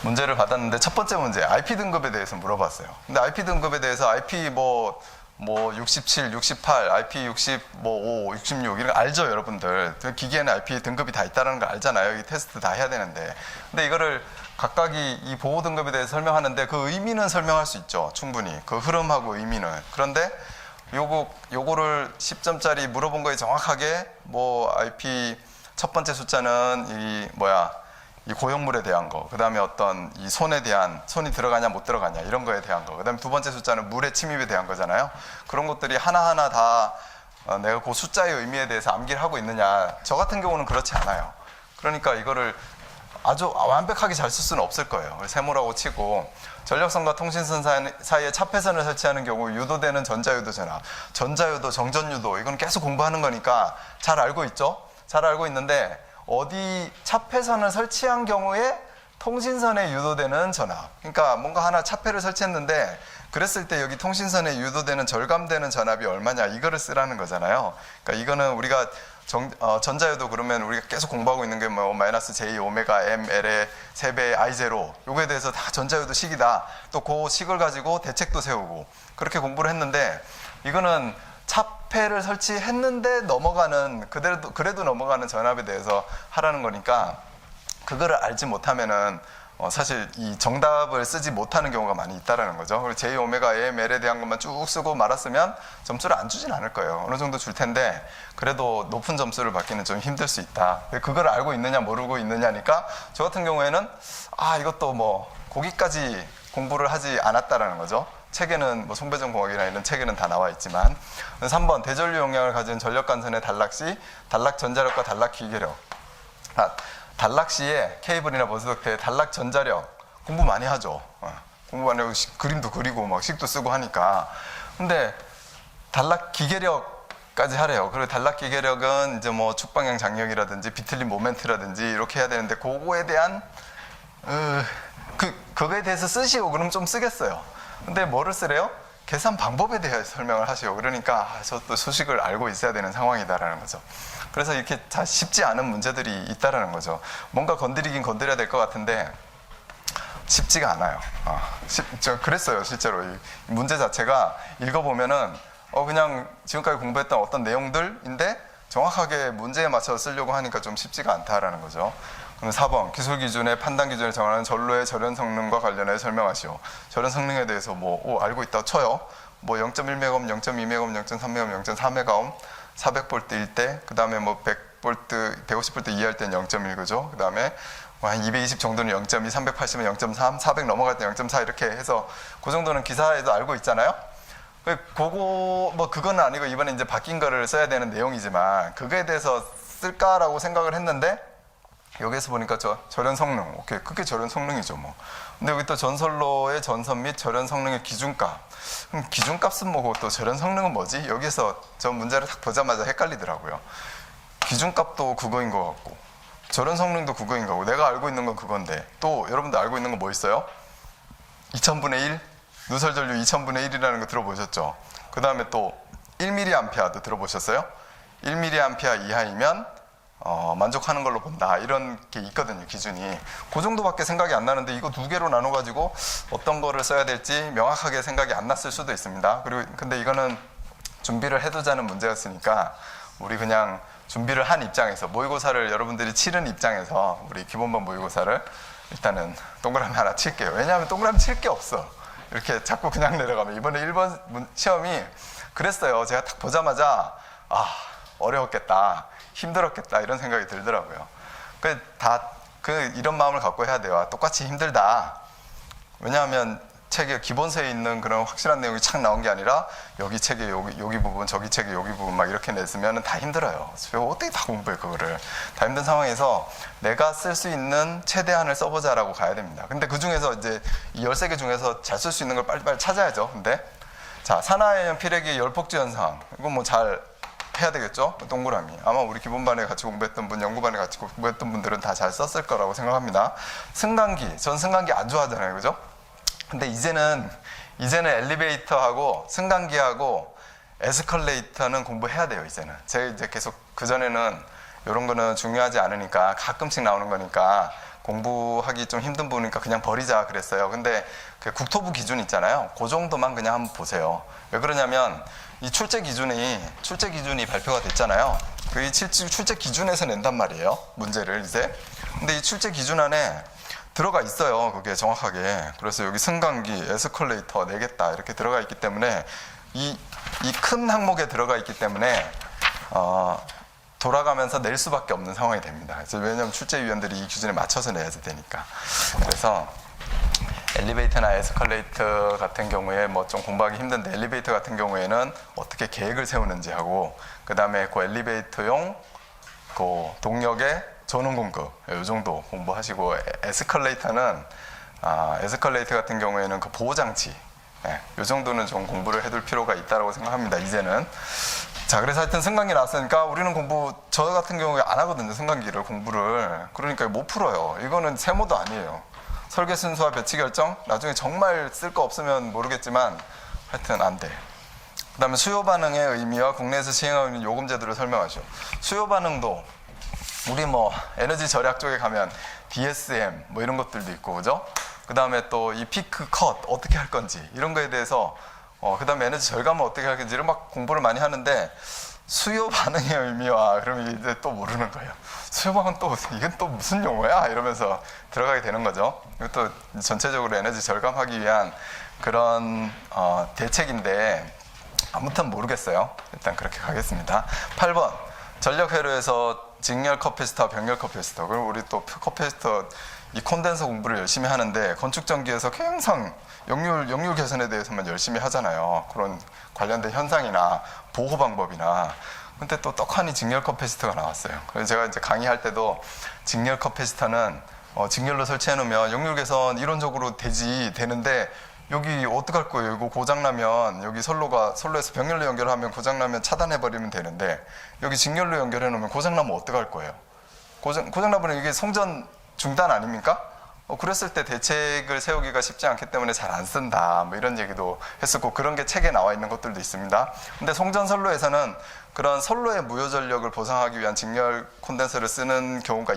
문제를 받았는데 첫 번째 문제 IP 등급에 대해서 물어봤어요. 근데 IP 등급에 대해서 IP 뭐 67, 68, IP 60, 5, 66 이런 거 알죠, 여러분들? 기기에는 IP 등급이 다 있다는 거 알잖아요. 이 테스트 다 해야 되는데. 근데 이거를 각각이 이 보호 등급에 대해서 설명하는데 그 의미는 설명할 수 있죠, 충분히. 그 흐름하고 의미는. 그런데 요거를 10점짜리 물어본 거에 정확하게 IP 첫 번째 숫자는 이 고형물에 대한 거, 그 다음에 어떤 이 손에 대한, 손이 들어가냐 못 들어가냐 이런 거에 대한 거, 그 다음에 두 번째 숫자는 물의 침입에 대한 거잖아요. 그런 것들이 하나하나 다 내가 그 숫자의 의미에 대해서 암기를 하고 있느냐. 저 같은 경우는 그렇지 않아요. 그러니까 이거를 아주 완벽하게 잘 쓸 수는 없을 거예요. 세모라고 치고 전력선과 통신선 사이에 차폐선을 설치하는 경우 유도되는 전자유도 전압, 전자유도, 정전유도 이건 계속 공부하는 거니까 잘 알고 있죠? 잘 알고 있는데 어디 차폐선을 설치한 경우에 통신선에 유도되는 전압, 그러니까 뭔가 하나 차폐를 설치했는데 그랬을 때 여기 통신선에 유도되는 절감되는 전압이 얼마냐 이거를 쓰라는 거잖아요. 그러니까 이거는 우리가 전자유도 그러면 우리가 계속 공부하고 있는 게 마이너스 J 오메가 M L의 3배의 I0 요거에 대해서 다 전자유도 식이다. 또 그 식을 가지고 대책도 세우고 그렇게 공부를 했는데 이거는 차폐를 설치했는데 넘어가는 그래도 넘어가는 전압에 대해서 하라는 거니까 그거를 알지 못하면은 사실 이 정답을 쓰지 못하는 경우가 많이 있다라는 거죠. 그리고 J 오메가 M L에 대한 것만 쭉 쓰고 말았으면 점수를 안 주진 않을 거예요. 어느 정도 줄 텐데 그래도 높은 점수를 받기는 좀 힘들 수 있다. 그걸 알고 있느냐 모르고 있느냐니까 저 같은 경우에는 이것도 거기까지 공부를 하지 않았다라는 거죠. 책에는 송배전 공학이나 이런 책에는 다 나와 있지만. 3번 대전류 용량을 가진 전력관선의 단락시 단락 전자력과 단락 기계력. 단락시에 케이블이나 버스덕트에 단락 전자력 공부 많이 하죠. 공부 많이 하고 그림도 그리고 식도 쓰고 하니까. 근데 단락 기계력까지 하래요. 그리고 단락 기계력은 이제 축방향 장력이라든지 비틀림 모멘트라든지 이렇게 해야 되는데 그거에 대한 그거에 대해서 쓰시오. 그럼 좀 쓰겠어요. 근데 뭐를 쓰래요? 계산 방법에 대해 설명을 하시오. 그러니까 저도 소식을 알고 있어야 되는 상황이다라는 거죠. 그래서 이렇게 다 쉽지 않은 문제들이 있다라는 거죠. 뭔가 건드리긴 건드려야 될 것 같은데 쉽지가 않아요. 저 그랬어요, 실제로. 이 문제 자체가 읽어보면은 그냥 지금까지 공부했던 어떤 내용들인데 정확하게 문제에 맞춰서 쓰려고 하니까 좀 쉽지가 않다라는 거죠. 그럼 4번 기술 기준의 판단 기준을 정하는 전로의 절연 성능과 관련해 설명하시오. 절연 성능에 대해서 알고 있다고 쳐요. 0.1메가옴, 0.2메가옴, 0.3메가옴, 0.4메가옴, 400V 일 때, 그 다음에 100V, 150V 이하일 때는 0.1, 그죠? 그 다음에 한 220 정도는 0.2, 380은 0.3, 400 넘어갈 때 0.4 이렇게 해서 그 정도는 기사에도 알고 있잖아요? 그거는 아니고 이번에 이제 바뀐 거를 써야 되는 내용이지만 그거에 대해서 쓸까라고 생각을 했는데 여기에서 보니까 절연 성능, 오케이, 그게 절연 성능이죠, 근데 여기 또 전선로의 전선 및 절연 성능의 기준값. 그럼 기준값은 뭐고 또 절연 성능은 뭐지? 여기서 저 문제를 딱 보자마자 헷갈리더라고요. 기준값도 그거인 것 같고, 절연 성능도 그거인 거고, 내가 알고 있는 건 그건데, 또 여러분들 알고 있는 건 뭐 있어요? 2000분의 1? 누설 전류 2000분의 1이라는 거 들어보셨죠? 그 다음에 또 1mA도 들어보셨어요? 1mA 이하이면 만족하는 걸로 본다. 이런 게 있거든요, 기준이. 그 정도밖에 생각이 안 나는데 이거 두 개로 나눠가지고 어떤 거를 써야 될지 명확하게 생각이 안 났을 수도 있습니다. 근데 이거는 준비를 해두자는 문제였으니까 우리 그냥 준비를 한 입장에서 모의고사를 여러분들이 치른 입장에서 우리 기본반 모의고사를 일단은 동그라미 하나 칠게요. 왜냐하면 동그라미 칠 게 없어. 이렇게 자꾸 그냥 내려가면. 이번에 1번 시험이 그랬어요. 제가 딱 보자마자 어려웠겠다, 힘들었겠다 이런 생각이 들더라고요. 이런 마음을 갖고 해야 돼요. 똑같이 힘들다. 왜냐하면 책에 기본서에 있는 그런 확실한 내용이 착 나온 게 아니라 여기 책에 여기 부분, 저기 책에 여기 부분 막 이렇게 냈으면 다 힘들어요. 어떻게 다 공부해 그거를. 다 힘든 상황에서 내가 쓸 수 있는 최대한을 써보자라고 가야 됩니다. 근데 그 중에서 이제 이 13개 중에서 잘 쓸 수 있는 걸 빨리빨리 찾아야죠. 근데 산화염 피레기 열폭주 현상, 이건 잘 해야 되겠죠? 동그라미. 아마 우리 기본반에 같이 공부했던 분, 연구반에 같이 공부했던 분들은 다 잘 썼을 거라고 생각합니다. 승강기. 전 승강기 안 좋아하잖아요, 그죠? 근데 이제는 엘리베이터하고 승강기하고 에스컬레이터는 공부해야 돼요, 이제는. 제가 이제 계속 그전에는 이런 거는 중요하지 않으니까 가끔씩 나오는 거니까 공부하기 좀 힘든 부분이니까 그냥 버리자 그랬어요. 근데 그 국토부 기준 있잖아요. 그 정도만 그냥 한번 보세요. 왜 그러냐면 이 출제 기준이 발표가 됐잖아요. 그 출제 기준에서 낸단 말이에요. 문제를 이제. 근데 이 출제 기준 안에 들어가 있어요. 그게 정확하게. 그래서 여기 승강기, 에스컬레이터 내겠다 이렇게 들어가 있기 때문에 이 큰 항목에 들어가 있기 때문에 돌아가면서 낼 수밖에 없는 상황이 됩니다. 그래서 왜냐하면 출제위원들이 이 기준에 맞춰서 내야 되니까. 그래서 엘리베이터나 에스컬레이터 같은 경우에 뭐 좀 공부하기 힘든데 엘리베이터 같은 경우에는 어떻게 계획을 세우는지 하고 그 다음에 그 엘리베이터용 그 동력의 전원 공급 이 정도 공부하시고 에스컬레이터 같은 경우에는 그 보호 장치 이 정도는 좀 공부를 해둘 필요가 있다고 생각합니다. 이제는. 자, 그래서 하여튼 승강기 나왔으니까 우리는 저 같은 경우에 안 하거든요. 승강기를 공부를. 그러니까 못 풀어요. 이거는 세모도 아니에요. 설계 순서와 배치 결정 나중에 정말 쓸 거 없으면 모르겠지만 하여튼 안 돼. 그 다음에 수요 반응의 의미와 국내에서 시행하고 있는 요금 제도를 설명하죠. 수요 반응도 우리 뭐 에너지 절약 쪽에 가면 DSM 뭐 이런 것들도 있고 그죠? 그 다음에 또 이 피크 컷 어떻게 할 건지 이런 거에 대해서 그 다음에 에너지 절감은 어떻게 할 건지를 막 공부를 많이 하는데 수요 반응의 의미와 그러면 이제 또 모르는 거예요. 수요 반응 이건 또 무슨 용어야? 이러면서 들어가게 되는 거죠. 이것도 전체적으로 에너지 절감하기 위한 그런 대책인데 아무튼 모르겠어요. 일단 그렇게 가겠습니다. 8번 전력 회로에서 직열 커패시터와 병렬 커패시터. 그리고 우리 또 커패시터 이 콘덴서 공부를 열심히 하는데 건축 전기에서 항상 역률 개선에 대해서만 열심히 하잖아요. 그런 관련된 현상이나 보호 방법이나. 근데 또 떡하니 직열 커패시터가 나왔어요. 그래서 제가 이제 강의할 때도 직열 커패시터는 직열로 설치해 놓으면 역률 개선 이론적으로 되는데 여기 어떡할 거예요? 이거 고장나면 여기 선로에서 병렬로 연결하면 고장나면 차단해버리면 되는데 여기 직렬로 연결해 놓으면 고장나면 어떡할 거예요? 고장나면 이게 송전 중단 아닙니까? 그랬을 때 대책을 세우기가 쉽지 않기 때문에 잘 안 쓴다 뭐 이런 얘기도 했었고 그런 게 책에 나와 있는 것들도 있습니다. 근데 송전 선로에서는 그런 선로의 무효 전력을 보상하기 위한 직렬 콘덴서를 쓰는 경우가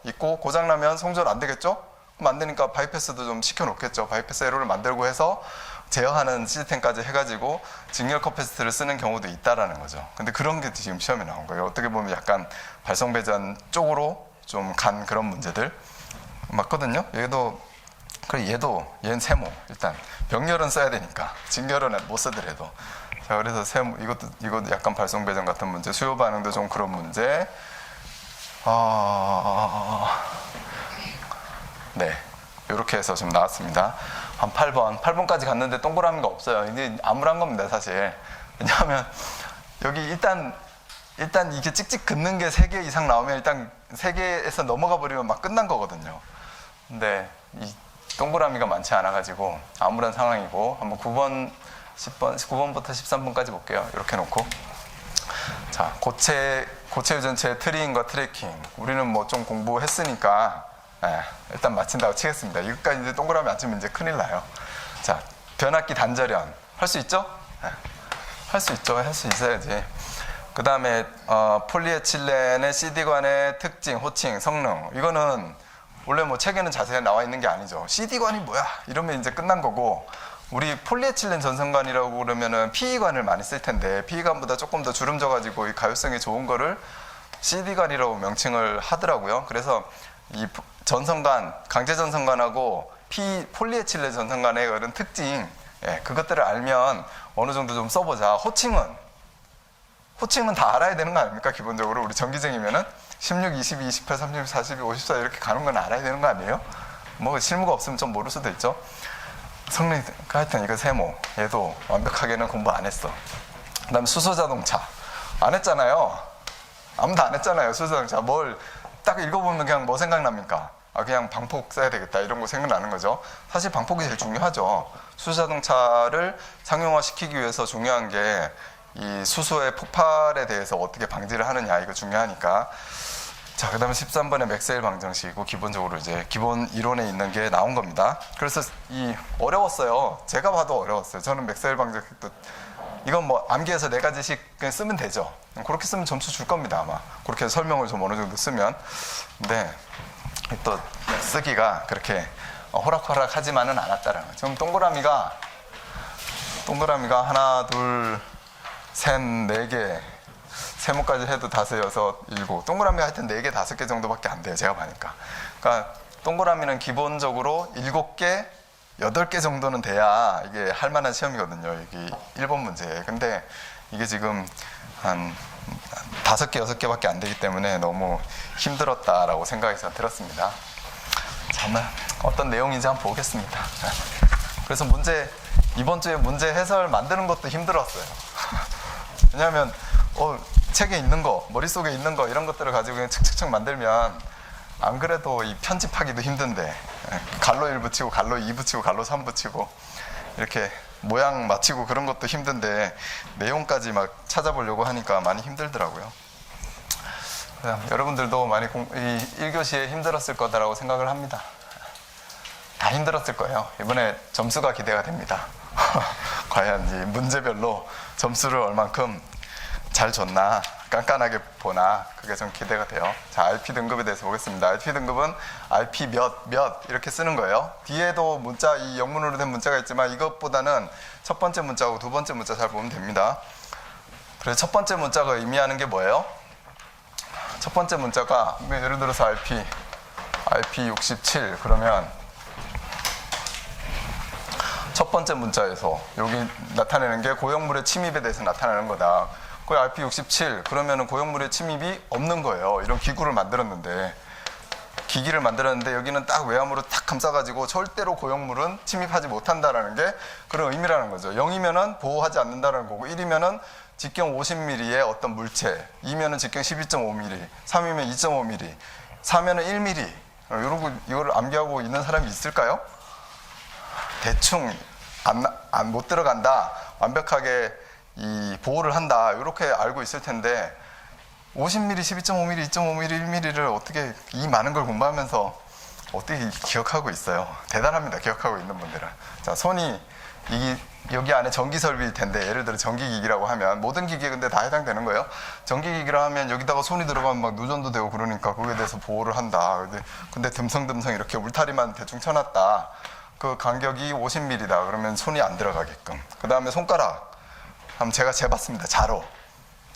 있고 고장나면 송전 안 되겠죠? 그럼 안 되니까 바이패스도 좀 시켜놓겠죠. 바이패스 회로를 만들고 해서 제어하는 시스템까지 해가지고 직렬 커패시터를 쓰는 경우도 있다라는 거죠. 근데 그런 게 지금 시험에 나온 거예요. 어떻게 보면 약간 발성배전 쪽으로 좀 간 그런 문제들 맞거든요. 얘는 세모. 일단 병렬은 써야 되니까 직렬은 못 쓰더라도. 자, 그래서 세모 이것도 약간 발성배전 같은 문제. 수요 반응도 좀 그런 문제. 네, 이렇게 해서 좀 나왔습니다. 한 8번까지 갔는데 동그라미가 없어요. 이게 암울한 겁니다, 사실. 왜냐하면 여기 일단 이게 찍찍 긋는 게 3개 이상 나오면 일단 3개에서 넘어가 버리면 막 끝난 거거든요. 근데 이 동그라미가 많지 않아가지고 암울한 상황이고 한번 9번부터 13번까지 볼게요. 이렇게 놓고. 자, 고체 유전체 트리잉과 트래킹. 우리는 뭐 좀 공부했으니까 일단 마친다고 치겠습니다. 이것까지 이제 동그라미 안 치면 이제 큰일 나요. 자, 변압기 단절연. 할 수 있죠? 할 수 있죠. 할 수 있어야지. 그 다음에 폴리에틸렌의 CD관의 특징, 호칭, 성능. 이거는 원래 뭐 책에는 자세히 나와 있는 게 아니죠. CD관이 뭐야? 이러면 이제 끝난 거고 우리 폴리에틸렌 전선관이라고 그러면은 PE관을 많이 쓸 텐데 PE관보다 조금 더 주름져가지고 이 가효성이 좋은 거를 CD관이라고 명칭을 하더라고요. 그래서 이 전선관, 강제 전선관하고 폴리에틸렌 전선관의 그런 특징, 그것들을 알면 어느 정도 좀 써보자. 호칭은 다 알아야 되는 거 아닙니까? 기본적으로 우리 전기쟁이면은 16, 22, 28, 36, 42, 54 이렇게 가는 건 알아야 되는 거 아니에요? 뭐 실무가 없으면 좀 모를 수도 있죠. 성능, 하여튼 이거 세모. 얘도 완벽하게는 공부 안 했어. 그 다음에 수소자동차. 안 했잖아요. 아무도 안 했잖아요. 수소자동차. 뭘 딱 읽어보면 그냥 뭐 생각납니까? 그냥 방폭 써야 되겠다 이런 거 생각나는 거죠. 사실 방폭이 제일 중요하죠. 수소자동차를 상용화시키기 위해서 중요한 게 이 수소의 폭발에 대해서 어떻게 방지를 하느냐 이거 중요하니까. 자, 그 다음에 13번에 맥스웰 방정식이고 기본적으로 이제 기본 이론에 있는 게 나온 겁니다. 그래서 어려웠어요. 제가 봐도 어려웠어요. 저는 맥스웰 방정식도 이건 뭐 암기해서 4가지씩 그냥 쓰면 되죠. 그렇게 쓰면 점수 줄 겁니다, 아마. 그렇게 설명을 좀 어느 정도 쓰면. 근데 또 쓰기가 그렇게 호락호락하지만은 않았다라는 거죠. 지금 동그라미가 하나, 둘, 셋, 네 개, 세모까지 해도 5, 6, 7. 동그라미가 하여튼 4개, 5개 정도밖에 안 돼요. 제가 보니까. 그러니까 동그라미는 기본적으로 7개, 8개 정도는 돼야 이게 할 만한 시험이거든요. 이게 1번 문제. 근데 이게 지금 한 5개, 6개밖에 안 되기 때문에 너무 힘들었다라고 생각이 들었습니다. 정말 어떤 내용인지 한번 보겠습니다. 그래서 이번 주에 문제 해설 만드는 것도 힘들었어요. 왜냐하면 책에 있는 거, 머릿속에 있는 거 이런 것들을 가지고 그냥 칙칙칙 만들면 안 그래도 이 편집하기도 힘든데 갈로 1 붙이고 갈로 2 붙이고 갈로 3 붙이고 이렇게 모양 맞추고 그런 것도 힘든데 내용까지 막 찾아보려고 하니까 많이 힘들더라고요. 여러분들도 많이 이 1교시에 힘들었을 거다라고 생각을 합니다. 다 힘들었을 거예요. 이번에 점수가 기대가 됩니다. 과연 이 문제별로 점수를 얼만큼 잘 줬나 깐깐하게 보나 그게 좀 기대가 돼요. 자, RP 등급에 대해서 보겠습니다. RP 등급은 RP 몇 이렇게 쓰는 거예요. 뒤에도 문자, 이 영문으로 된 문자가 있지만 이것보다는 첫 번째 문자하고 두 번째 문자 잘 보면 됩니다. 그래서 첫 번째 문자가 의미하는 게 뭐예요? 첫 번째 문자가 예를 들어서 RP 67 그러면 첫 번째 문자에서 여기 나타내는 게 고형물의 침입에 대해서 나타나는 거다. 그 RP 67 그러면은 고형물의 침입이 없는 거예요. 이런 기기를 만들었는데 여기는 딱 외압으로 탁 감싸가지고 절대로 고형물은 침입하지 못한다라는 게 그런 의미라는 거죠. 0이면은 보호하지 않는다라는 거고 1이면은 직경 50mm의 어떤 물체, 2면은 직경 12.5mm, 3이면 2.5mm, 4면은 1mm. 이걸 암기하고 있는 사람이 있을까요? 대충 못 들어간다. 완벽하게 이 보호를 한다. 이렇게 알고 있을 텐데 50mm, 12.5mm, 2.5mm, 1mm를 어떻게 이 많은 걸 공부하면서 어떻게 기억하고 있어요? 대단합니다. 기억하고 있는 분들은. 자, 손이 여기 안에 전기 설비일 텐데 예를 들어 전기기기라고 하면 모든 기기에 근데 다 해당되는 거예요. 전기기기라 하면 여기다가 손이 들어가면 막 누전도 되고 그러니까 그거에 대해서 보호를 한다. 근데 듬성듬성 이렇게 울타리만 대충 쳐놨다. 그 간격이 50mm다. 그러면 손이 안 들어가게끔. 그 다음에 손가락. 한번 제가 재봤습니다. 자로.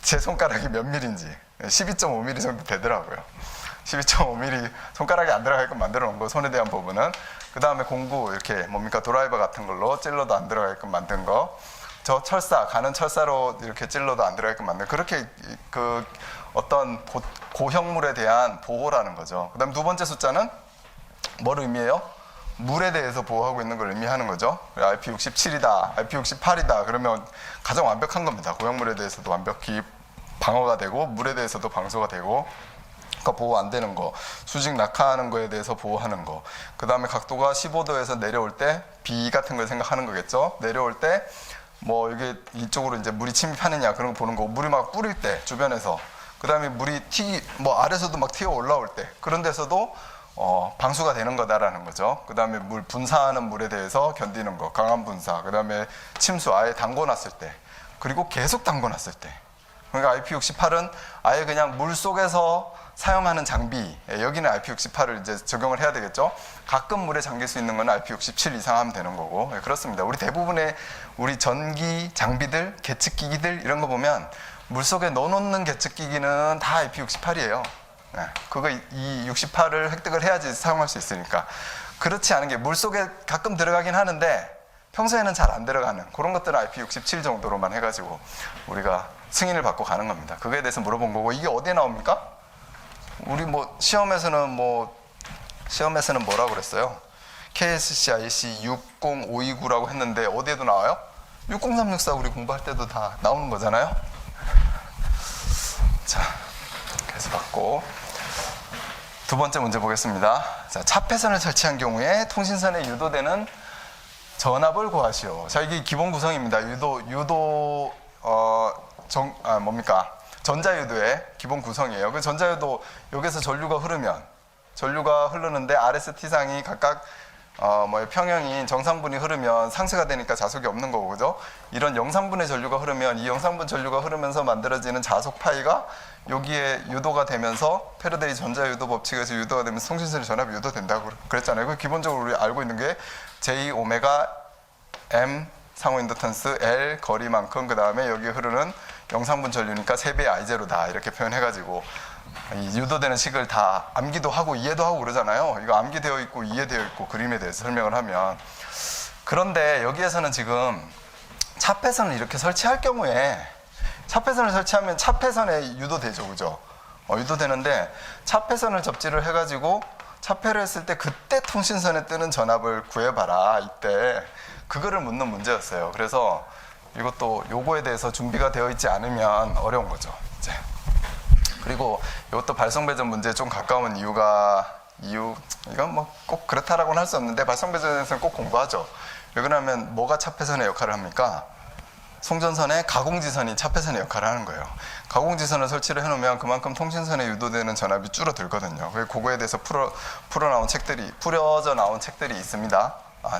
제 손가락이 몇 mm인지. 12.5mm 정도 되더라고요. 12.5mm 손가락이 안 들어가게끔 만들어 놓은 거, 손에 대한 부분은. 그 다음에 공구, 이렇게 드라이버 같은 걸로 찔러도 안 들어가게끔 만든 거. 저 가는 철사로 이렇게 찔러도 안 들어가게끔 만든 거. 그렇게 어떤 고형물에 대한 보호라는 거죠. 그 다음 두 번째 숫자는 뭘 의미해요? 물에 대해서 보호하고 있는 걸 의미하는 거죠. RP 67이다, RP 68이다. 그러면 가장 완벽한 겁니다. 고형물에 대해서도 완벽히 방어가 되고 물에 대해서도 방수가 되고 그러니까 보호 안 되는 거, 수직 낙하하는 거에 대해서 보호하는 거. 그 다음에 각도가 15도에서 내려올 때 B 같은 걸 생각하는 거겠죠. 내려올 때 이게 이쪽으로 이제 물이 침입하느냐 그런 거 보는 거고 물이 막 뿌릴 때 주변에서 그 다음에 물이 아래서도 막 튀어 올라올 때 그런 데서도 방수가 되는 거다라는 거죠. 그 다음에 물 분사하는 물에 대해서 견디는 거, 강한 분사. 그 다음에 침수 아예 담궈놨을 때, 그리고 계속 담궈놨을 때. 그러니까 IP68은 아예 그냥 물 속에서 사용하는 장비. 여기는 IP68을 이제 적용을 해야 되겠죠. 가끔 물에 잠길 수 있는 건 IP67 이상 하면 되는 거고. 그렇습니다. 우리 대부분의 우리 전기 장비들, 계측기기들 이런 거 보면 물 속에 넣어놓는 계측기기는 다 IP68이에요. 네, 이 68을 획득을 해야지 사용할 수 있으니까. 그렇지 않은 게 물속에 가끔 들어가긴 하는데 평소에는 잘 안 들어가는 그런 것들은 IP67 정도로만 해가지고 우리가 승인을 받고 가는 겁니다. 그거에 대해서 물어본 거고. 이게 어디에 나옵니까? 우리 시험에서는 뭐라고 그랬어요? KSC IC 60529라고 했는데 어디에도 나와요? 60364 우리 공부할 때도 다 나오는 거잖아요. 자, 그래서 받고 두 번째 문제 보겠습니다. 자, 차폐선을 설치한 경우에 통신선에 유도되는 전압을 구하시오. 자, 이게 기본 구성입니다. 전자유도의 기본 구성이에요. 그 전자유도 여기서 전류가 흐르는데 RST상이 각각 평형인 정상분이 흐르면 상쇄가 되니까 자속이 없는 거고, 그죠? 이런 영상분의 전류가 흐르면 이 영상분 전류가 흐르면서 만들어지는 자속 파이가 여기에 유도가 되면서 패러데이 전자유도 법칙에서 유도가 되면서 통신선의 전압이 유도된다고 그랬잖아요. 그 기본적으로 우리 알고 있는 게 J 오메가 M 상호 인덕턴스 L 거리만큼 그 다음에 여기에 흐르는 영상분 전류니까 3배의 I0다 이렇게 표현해가지고 이 유도되는 식을 다 암기도 하고 이해도 하고 그러잖아요. 이거 암기되어 있고 이해되어 있고 그림에 대해서 설명을 하면. 그런데 여기에서는 지금 차폐선을 이렇게 설치할 경우에 차폐선을 설치하면 차폐선에 유도되죠, 그죠? 유도되는데 차폐선을 접지를 해가지고 차폐를 했을 때 그때 통신선에 뜨는 전압을 구해봐라, 이때. 그거를 묻는 문제였어요. 그래서 이것도 요거에 대해서 준비가 되어 있지 않으면 어려운 거죠, 이제. 그리고 이것도 발성배전 문제에 좀 가까운 이건 뭐 꼭 그렇다라고는 할 수 없는데 발성배전에서는 꼭 공부하죠. 왜 그러냐면 뭐가 차폐선의 역할을 합니까? 송전선의 가공지선이 차폐선의 역할을 하는 거예요. 가공지선을 설치를 해놓으면 그만큼 통신선에 유도되는 전압이 줄어들거든요. 그거에 대해서 풀어져 나온 책들이 있습니다.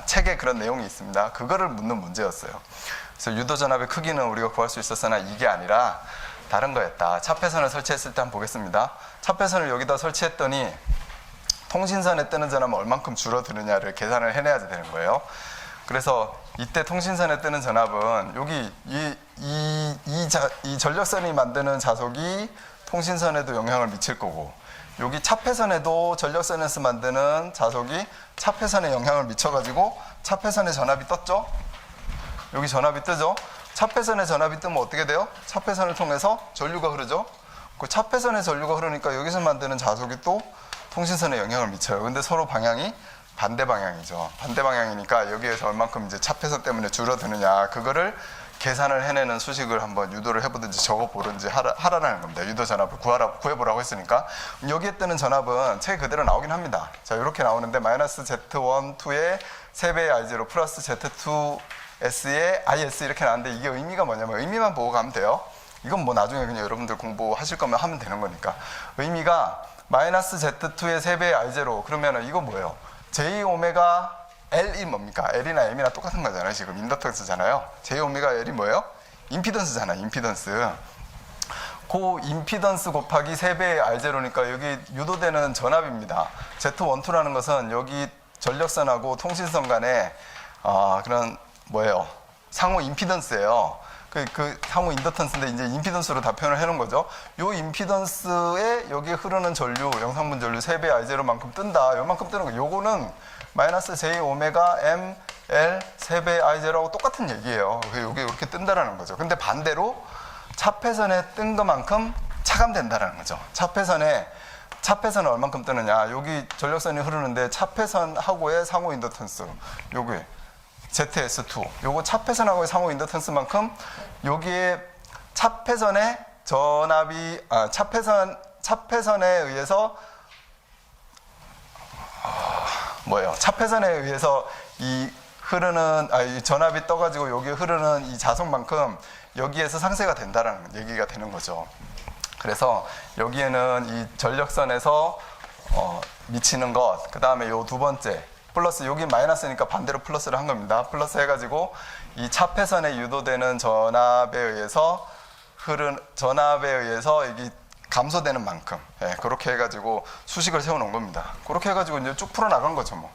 책에 그런 내용이 있습니다. 그거를 묻는 문제였어요. 그래서 유도 전압의 크기는 우리가 구할 수 있었으나 이게 아니라 다른 거였다. 차폐선을 설치했을 때 한번 보겠습니다. 차폐선을 여기다 설치했더니 통신선에 뜨는 전압은 얼만큼 줄어드느냐를 계산을 해내야 되는 거예요. 그래서 이때 통신선에 뜨는 전압은 여기 이 전력선이 만드는 자속이 통신선에도 영향을 미칠 거고, 여기 차폐선에도 전력선에서 만드는 자속이 차폐선에 영향을 미쳐가지고 차폐선에 전압이 떴죠? 여기 전압이 뜨죠? 차폐선에 전압이 뜨면 어떻게 돼요? 차폐선을 통해서 전류가 흐르죠? 그 차폐선에 전류가 흐르니까 여기서 만드는 자속이 또 통신선에 영향을 미쳐요. 근데 서로 방향이 반대 방향이죠. 반대 방향이니까 여기에서 얼만큼 이제 차폐선 때문에 줄어드느냐, 그거를 계산을 해내는 수식을 한번 유도를 해보든지 적어보든지 하라는 겁니다. 유도 전압을 구해보라고 했으니까. 여기에 뜨는 전압은 책 그대로 나오긴 합니다. 자, 이렇게 나오는데 마이너스 Z1, 2의 3배의 I0 플러스 Z2S의 IS 이렇게 나왔는데 이게 의미가 뭐냐면 의미만 보고 가면 돼요. 이건 뭐 나중에 그냥 여러분들 공부하실 거면 하면 되는 거니까. 의미가 마이너스 Z2의 3배의 I0 그러면 이거 뭐예요? J 오메가 L이 뭡니까? L이나 M이나 똑같은 거잖아요. 지금 인덕턴스잖아요. J 오메가 L이 뭐예요? 임피던스잖아요. 임피던스. 그 임피던스 곱하기 3배의 R0니까 여기 유도되는 전압입니다. Z12라는 것은 여기 전력선하고 통신선 간의 그런 뭐예요? 상호 임피던스예요. 그 상호 인덕턴스인데 이제 임피던스로 다 표현을 해놓은 거죠. 요 임피던스에 여기에 흐르는 전류, 영상분 전류 3배 I0만큼 뜬다. 요만큼 뜨는 거. 요거는 마이너스 J 오메가 M L 3배 I0하고 똑같은 얘기예요. 요게 이렇게 뜬다라는 거죠. 근데 반대로 차폐선에 뜬 것만큼 차감된다라는 거죠. 차폐선은 얼만큼 뜨느냐. 여기 전력선이 흐르는데 차폐선하고의 상호 인덕턴스. 요게 ZS2. 요거 차폐선하고의 상호 인덕턴스만큼 여기에 차폐선의 전압이 차폐선에 의해서 차폐선에 의해서 이 전압이 떠가지고 여기에 흐르는 이 자속만큼 여기에서 상쇄가 된다라는 얘기가 되는 거죠. 그래서 여기에는 이 전력선에서 미치는 것, 그 다음에 요 두 번째 플러스, 여기 마이너스니까 반대로 플러스를 한 겁니다. 플러스 해가지고 이 차폐선에 유도되는 전압에 의해서 여기 감소되는 만큼, 그렇게 해가지고 수식을 세워놓은 겁니다. 그렇게 해가지고 이제 쭉 풀어나간 거죠, 뭐.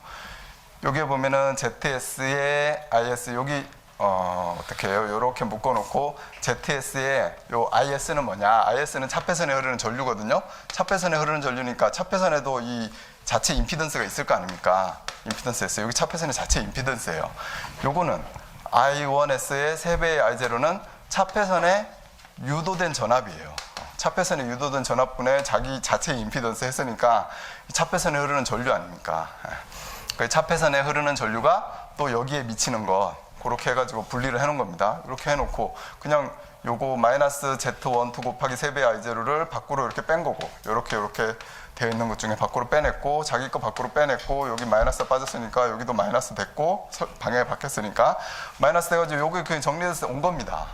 여기에 보면은 ZS의 IS, 여기, 어떻게 해요? 요렇게 묶어놓고, ZS의 요 IS는 뭐냐? IS는 차폐선에 흐르는 전류거든요? 차폐선에 흐르는 전류니까 차폐선에도 이 자체 임피던스가 있을 거 아닙니까? 임피던스 S. 여기 차폐선의 자체 임피던스예요. 요거는 I1S의 3배의 I0는 차폐선에 유도된 전압이에요. 차폐선에 유도된 전압분의 자기 자체 임피던스 했으니까 차폐선에 흐르는 전류 아닙니까? 그 차폐선에 흐르는 전류가 또 여기에 미치는 것, 그렇게 해가지고 분리를 해놓은 겁니다. 이렇게 해놓고 그냥 요거 마이너스 Z1, 2 곱하기 3배의 I0를 밖으로 이렇게 뺀 거고, 이렇게 되어 있는 것 중에 밖으로 빼냈고, 자기 거 밖으로 빼냈고, 여기 마이너스 빠졌으니까 여기도 마이너스 됐고, 방향이 바뀌었으니까 마이너스 돼가지고 여기 그냥 정리해서 온 겁니다.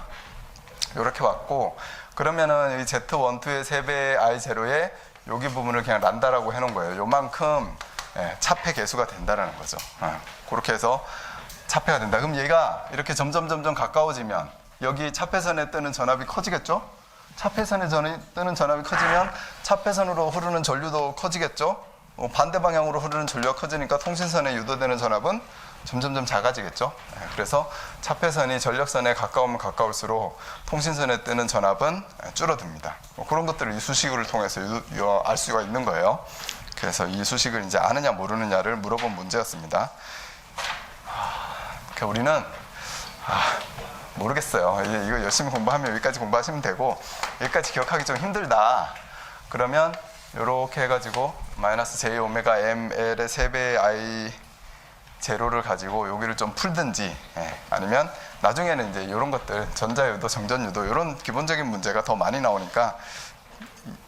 이렇게 왔고, 그러면은 이 Z12의 3배의 I0에 여기 부분을 그냥 란다라고 해놓은 거예요. 요만큼 차폐 계수가 된다라는 거죠. 그렇게 해서 차폐가 된다. 그럼 얘가 이렇게 점점 가까워지면 여기 차폐선에 뜨는 전압이 커지겠죠? 차폐선에 뜨는 전압이 커지면 차폐선으로 흐르는 전류도 커지겠죠? 반대 방향으로 흐르는 전류가 커지니까 통신선에 유도되는 전압은 점점 작아지겠죠? 그래서 차폐선이 전력선에 가까우면 가까울수록 통신선에 뜨는 전압은 줄어듭니다. 그런 것들을 이 수식을 통해서 알 수가 있는 거예요. 그래서 이 수식을 이제 아느냐 모르느냐를 물어본 문제였습니다. 우리는 모르겠어요. 이거 열심히 공부하면 여기까지 공부하시면 되고, 여기까지 기억하기 좀 힘들다 그러면 이렇게 해가지고 마이너스 j 오메가 ml의 3배의 i 제로를 가지고 여기를 좀 풀든지, 아니면 나중에는 이제 이런 것들 전자유도 정전유도 이런 기본적인 문제가 더 많이 나오니까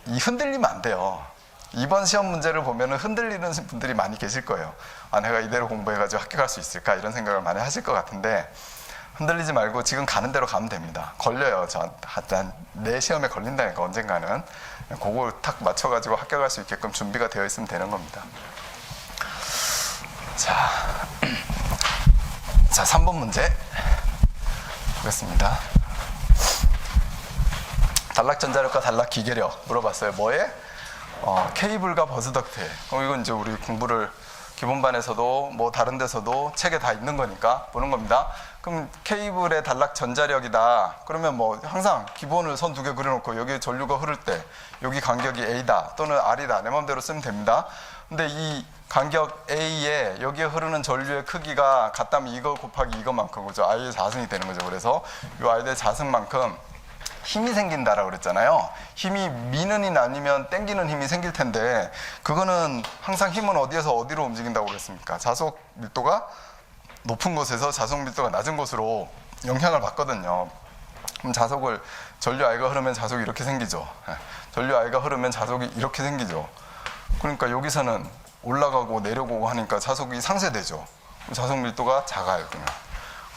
이 흔들리면 안 돼요. 이번 시험 문제를 보면은 흔들리는 분들이 많이 계실 거예요. 내가 이대로 공부해가지고 학교 갈 수 있을까 이런 생각을 많이 하실 것 같은데, 흔들리지 말고 지금 가는 대로 가면 됩니다. 걸려요. 내 시험에 걸린다니까 언젠가는. 그걸 탁 맞춰가지고 학교 갈 수 있게끔 준비가 되어 있으면 되는 겁니다. 자, 3번 문제 보겠습니다. 단락 전자력과 단락 기계력 물어봤어요. 뭐에? 케이블과 버스덕트에. 이건 이제 우리 공부를 기본반에서도 뭐 다른 데서도 책에 다 있는 거니까 보는 겁니다. 그럼 케이블의 단락 전자력이다. 그러면 뭐 항상 기본을 선 2개 그려놓고 여기 전류가 흐를 때 여기 간격이 A다 또는 R이다. 내 마음대로 쓰면 됩니다. 근데 이 간격 A에 여기에 흐르는 전류의 크기가 같다면 이거 곱하기 이거만큼, 그죠? I의 자승이 되는 거죠. 그래서 이 I의 자승만큼 힘이 생긴다라고 그랬잖아요. 힘이 미는 힘 아니면 땡기는 힘이 생길 텐데, 그거는 항상 힘은 어디에서 어디로 움직인다고 그랬습니까? 자속 밀도가 높은 곳에서 자속 밀도가 낮은 곳으로 영향을 받거든요. 그럼 자속을, 전류 I가 흐르면 자속이 이렇게 생기죠. 전류 I가 흐르면 자속이 이렇게 생기죠. 그러니까 여기서는 올라가고 내려가고 하니까 자속이 상쇄되죠. 자속 밀도가 작아요.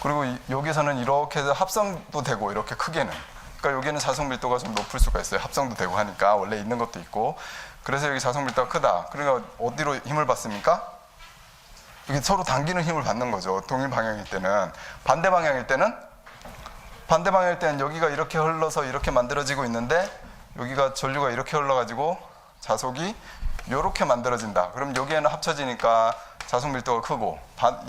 그리고 여기서는 이렇게 해서 합성도 되고 이렇게 크게는, 그러니까 여기는 자속 밀도가 좀 높을 수가 있어요. 합성도 되고 하니까 원래 있는 것도 있고. 그래서 여기 자속 밀도가 크다. 그러니까 어디로 힘을 받습니까? 여기 서로 당기는 힘을 받는 거죠. 동일 방향일 때는. 반대 방향일 때는 여기가 이렇게 흘러서 이렇게 만들어지고 있는데 여기가 전류가 이렇게 흘러가지고 자속이 이렇게 만들어진다. 그럼 여기에는 합쳐지니까 자속 밀도가 크고,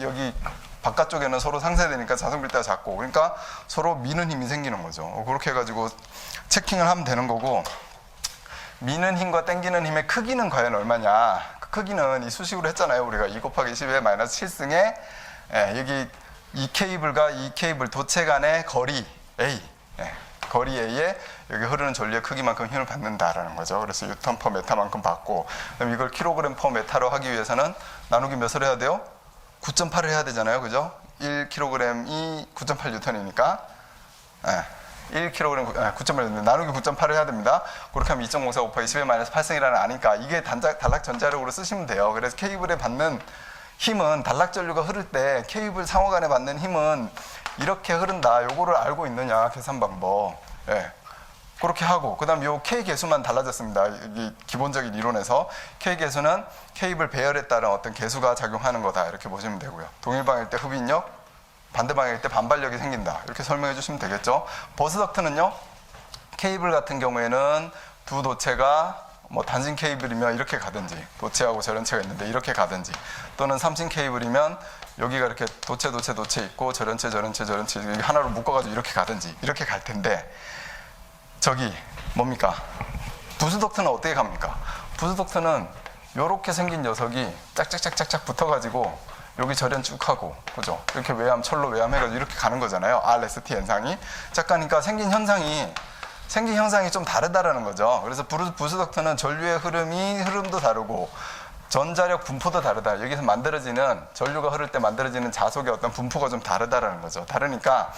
여기 바깥쪽에는 서로 상쇄되니까 자속 밀도가 작고, 그러니까 서로 미는 힘이 생기는 거죠. 그렇게 해가지고 체킹을 하면 되는 거고, 미는 힘과 당기는 힘의 크기는 과연 얼마냐? 그 크기는 이 수식으로 했잖아요. 우리가 2 곱하기 10의 마이너스 7승에 여기 이 케이블과 이 케이블 도체 간의 거리 A, 거리 A에 여기 흐르는 전류의 크기만큼 힘을 받는다라는 거죠. 그래서 뉴턴 퍼 메타만큼 받고, 그럼 이걸 킬로그램 퍼 메타로 하기 위해서는 나누기 몇을 해야 돼요? 9.8을 해야 되잖아요. 그죠? 1kg이 9.8 뉴턴이니까 1kg 9.8 나누기 9.8을 해야 됩니다. 그렇게 하면 2.04 곱하기 10의 마이너스 8승이라는 아니까 이게 단락 전자력으로 쓰시면 돼요. 그래서 케이블에 받는 힘은, 단락 전류가 흐를 때 케이블 상호간에 받는 힘은 이렇게 흐른다. 요거를 알고 있느냐, 계산 방법. 그렇게 하고, 그 다음 요 K 계수만 달라졌습니다. 이 기본적인 이론에서 K 계수는 케이블 배열에 따른 어떤 계수가 작용하는 거다. 이렇게 보시면 되고요. 동일 방향일 때 흡인력, 반대 방향일 때 반발력이 생긴다. 이렇게 설명해 주시면 되겠죠. 버스덕트는요, 케이블 같은 경우에는 두 도체가 뭐 단신 케이블이면 이렇게 가든지, 도체하고 절연체가 있는데 이렇게 가든지, 또는 삼신 케이블이면 여기가 이렇게 도체 있고 절연체 여기 하나로 묶어가지고 이렇게 가든지 이렇게 갈 텐데, 저기 뭡니까? 부스덕트는 어떻게 갑니까? 부스덕트는 이렇게 생긴 녀석이 짝짝짝짝짝 붙어가지고 여기 절연 쭉 하고, 그죠? 이렇게 외암, 철로 외암 해가지고 이렇게 가는 거잖아요. RST 현상이. 짝 가니까 생긴 현상이 좀 다르다라는 거죠. 그래서 부스덕트는 전류의 흐름도 다르고 전자력 분포도 다르다. 여기서 만들어지는, 전류가 흐를 때 만들어지는 자속의 어떤 분포가 좀 다르다라는 거죠. 다르니까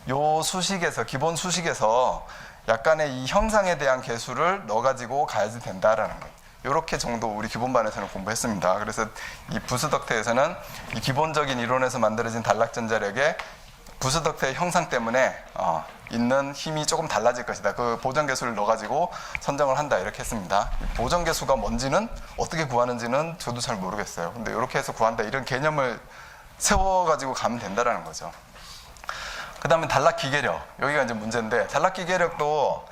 요 수식에서, 기본 수식에서 약간의 이 형상에 대한 계수를 넣어가지고 가야지 된다라는 거예요. 이렇게 정도 우리 기본반에서는 공부했습니다. 그래서 이 부스덕트에서는 이 기본적인 이론에서 만들어진 단락 전자력의 부스덕트의 형상 때문에 있는 힘이 조금 달라질 것이다. 그 보정계수를 넣어가지고 선정을 한다 이렇게 했습니다. 보정계수가 뭔지는 어떻게 구하는지는 저도 잘 모르겠어요. 근데 이렇게 해서 구한다 이런 개념을 세워가지고 가면 된다라는 거죠. 그 다음에 단락 기계력, 여기가 이제 문제인데, 단락 기계력도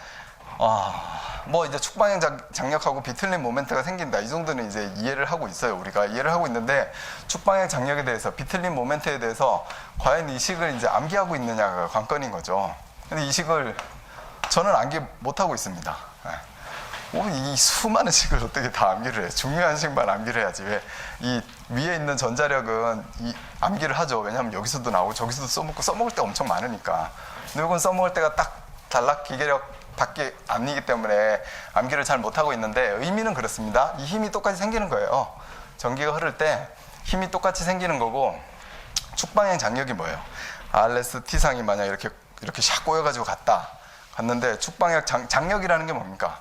뭐 이제 축방향 장력하고 비틀림 모멘트가 생긴다, 이 정도는 이제 이해를 하고 있어요. 우리가 이해를 하고 있는데, 축방향 장력에 대해서, 비틀림 모멘트에 대해서 과연 이 식을 이제 암기하고 있느냐가 관건인 거죠. 근데 이 식을 저는 암기 못 하고 있습니다. 이 수많은 식을 어떻게 다 암기를 해? 중요한 식만 암기를 해야지. 왜 이 위에 있는 전자력은 이 암기를 하죠. 왜냐하면 여기서도 나오고 저기서도 써먹을 때 엄청 많으니까. 근데 이건 써먹을 때가 딱 단락 기계력 밖에 아니기 때문에 암기를 잘 못하고 있는데, 의미는 그렇습니다. 이 힘이 똑같이 생기는 거예요. 전기가 흐를 때 힘이 똑같이 생기는 거고, 축방향 장력이 뭐예요? RS T상이 만약 이렇게 샥 꼬여가지고 갔는데, 축방향 장력이라는 게 뭡니까?